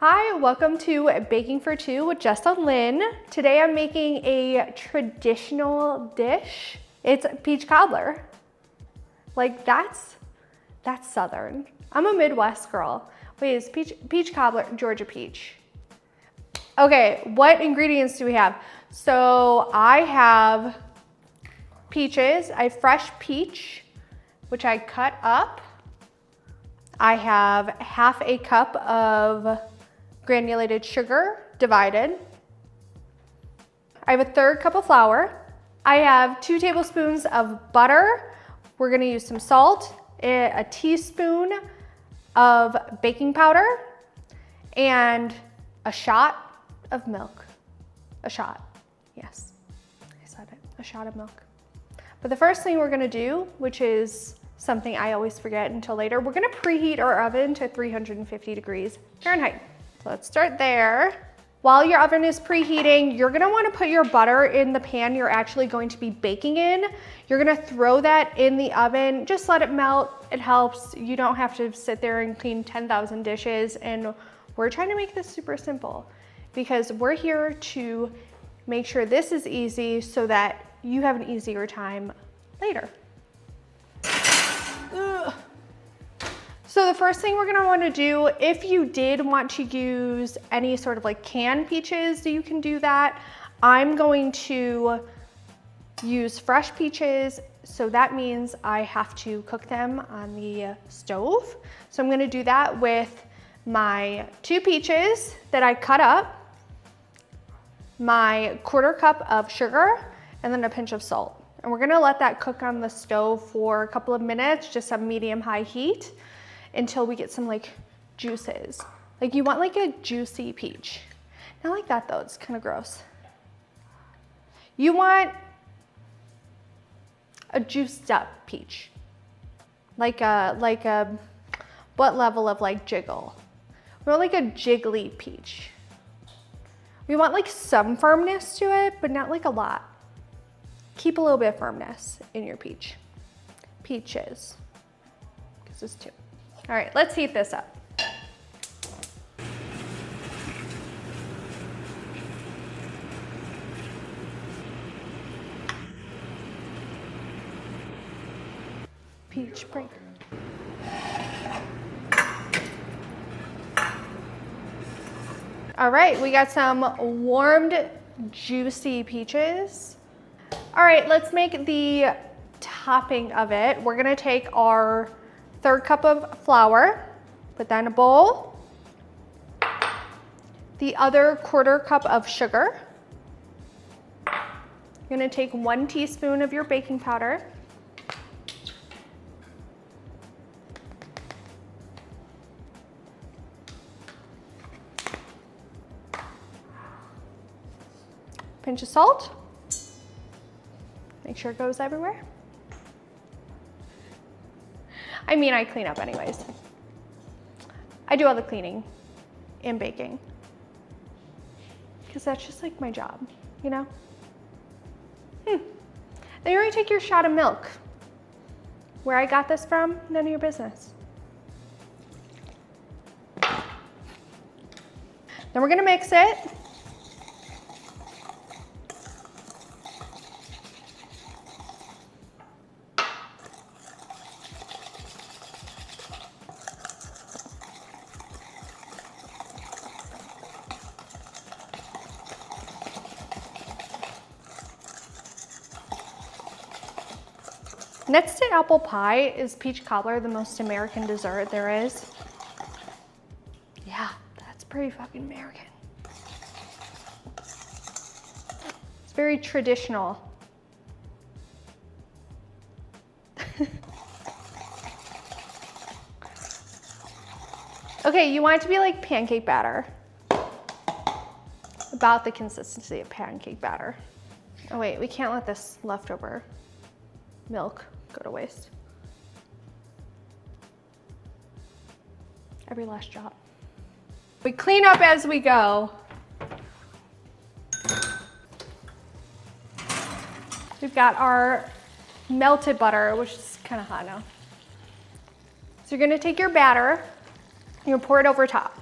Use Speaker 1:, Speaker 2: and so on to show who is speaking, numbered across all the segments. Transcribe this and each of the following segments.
Speaker 1: Hi, welcome to Baking for Two with Jess and Lynn. Today I'm making a traditional dish. It's peach cobbler. Like that's Southern. I'm a Midwest girl. Wait, is peach cobbler, Georgia peach. Okay, what ingredients do we have? So I have peaches. I have fresh peach, which I cut up. I have half a cup of granulated sugar divided. I have a third cup of flour. I have 2 tablespoons of butter. We're gonna use some salt, a teaspoon of baking powder, and a shot of milk. A shot, yes, I said it, a shot of milk. But the first thing we're gonna do, which is something I always forget until later, we're gonna preheat our oven to 350 degrees Fahrenheit. So let's start there. While your oven is preheating, you're gonna wanna put your butter in the pan you're actually going to be baking in. You're gonna throw that in the oven, just let it melt. It helps. You don't have to sit there and clean 10,000 dishes. And we're trying to make this super simple because we're here to make sure this is easy so that you have an easier time later. So the first thing we're gonna wanna do, if you did want to use any sort of like canned peaches, you can do that. I'm going to use fresh peaches, so that means I have to cook them on the stove. So I'm gonna do that with my 2 peaches that I cut up, my 1/4 cup of sugar, and then a pinch of salt. And we're gonna let that cook on the stove for a couple of minutes, just on medium-high heat, until we get some like juices. Like you want like a juicy peach. Not like that though, it's kind of gross. You want a juiced up peach. Like a, what level of like jiggle? We want like a jiggly peach. We want like some firmness to it, but not like a lot. Keep a little bit of firmness in your peaches, because it's 2. All right, let's heat this up. Peach break. All right, we got some warmed, juicy peaches. All right, let's make the topping of it. We're gonna take our 1/3 cup of flour, put that in a bowl. The other 1/4 cup of sugar. You're gonna take 1 teaspoon of your baking powder. Pinch of salt. Make sure it goes everywhere. I mean, I clean up anyways. I do all the cleaning and baking because that's just like my job, you know? Then you're gonna take your shot of milk. Where I got this from, none of your business. Then we're gonna mix it. Next to apple pie is peach cobbler, the most American dessert there is. Yeah, that's pretty fucking American. It's very traditional. Okay, you want it to be like pancake batter. About the consistency of pancake batter. Oh wait, we can't let this leftover milk go to waste. Every last drop. We clean up as we go. We've got our melted butter, which is kind of hot now. So you're gonna take your batter, you're gonna pour it over top.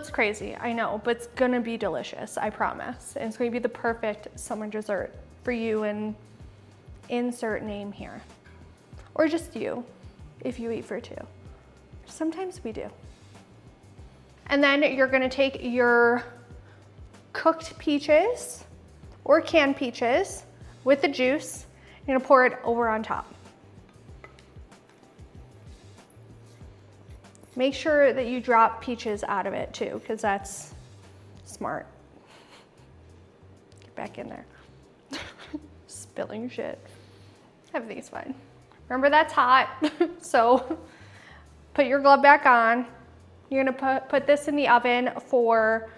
Speaker 1: looks crazy, I know, but it's gonna be delicious, I promise. And it's gonna be the perfect summer dessert for you, and insert name here. Or just you, if you eat for two. Sometimes we do. And then you're gonna take your cooked peaches or canned peaches with the juice, you're gonna pour it over on top. Make sure that you drop peaches out of it too, because that's smart. Get back in there. Spilling shit. Everything's fine. Remember, that's hot, so put your glove back on. You're gonna put this in the oven for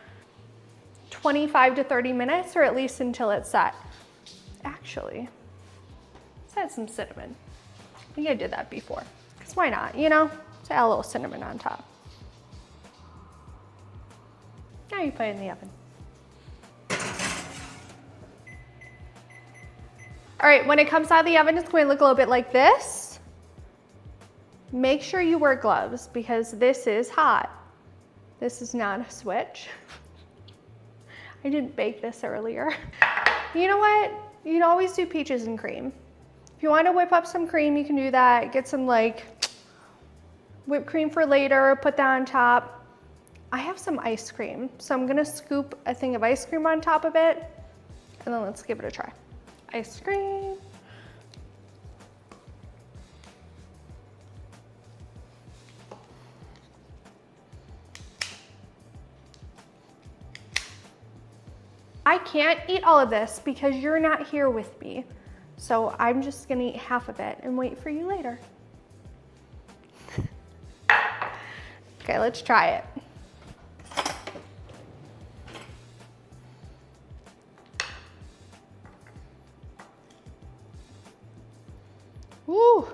Speaker 1: 25 to 30 minutes, or at least until it's set. Actually, let's add some cinnamon. I think I did that before, because why not, you know? Let's add a little cinnamon on top. Now you put it in the oven. All right, when it comes out of the oven, it's going to look a little bit like this. Make sure you wear gloves because this is hot. This is not a switch. I didn't bake this earlier. You know what? You can always do peaches and cream. If you want to whip up some cream, you can do that. Get some like whipped cream for later, put that on top. I have some ice cream, so I'm gonna scoop a thing of ice cream on top of it, and then let's give it a try. Ice cream. I can't eat all of this because you're not here with me. So I'm just gonna eat half of it and wait for you later. Okay, let's try it. Woo!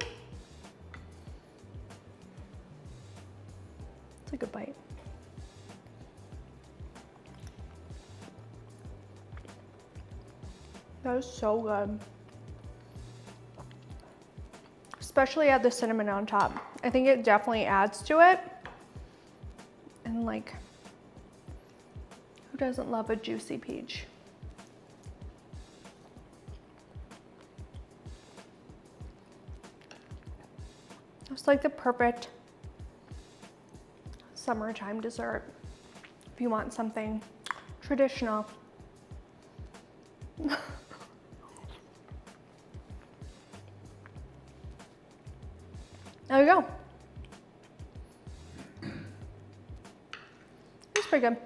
Speaker 1: It's a good bite. That is so good. Especially add the cinnamon on top. I think it definitely adds to it. And like, who doesn't love a juicy peach? It's like the perfect summertime dessert if you want something traditional. There you go. It's pretty good.